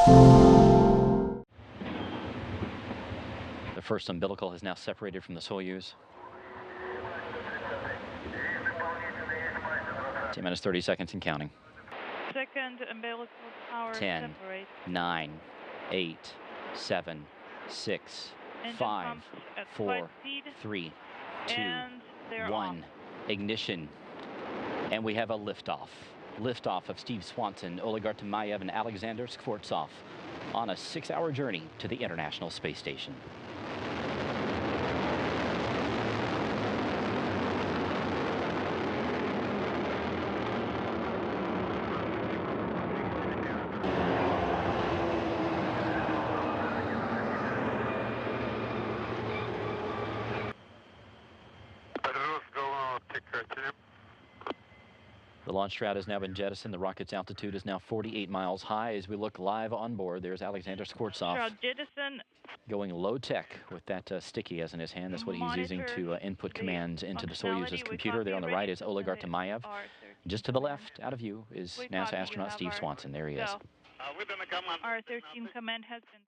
The first umbilical has now separated from the Soyuz. 10 minutes, 30 seconds and counting. Second umbilical power 10, separate. 9, 8, 7, 6, Engine 5, pumps at 4, flight speed, 3, 2, and they're 1. off. Ignition. And we have a liftoff. Liftoff of Steve Swanson, Oleg Artemyev, and Alexander Skvortsov on a 6-hour journey to the International Space Station. The launch route has now been jettisoned. The rocket's altitude is now 48 miles high. As we look live on board, there's Alexander Skvortsov Jettison. going low tech with that sticky as in his hand. That's what he's using to input commands into the Soyuz's computer. There on the right is Oleg Artemyev. Just to the left, out of view, is NASA astronaut Steve Swanson. There he is. R13 command has been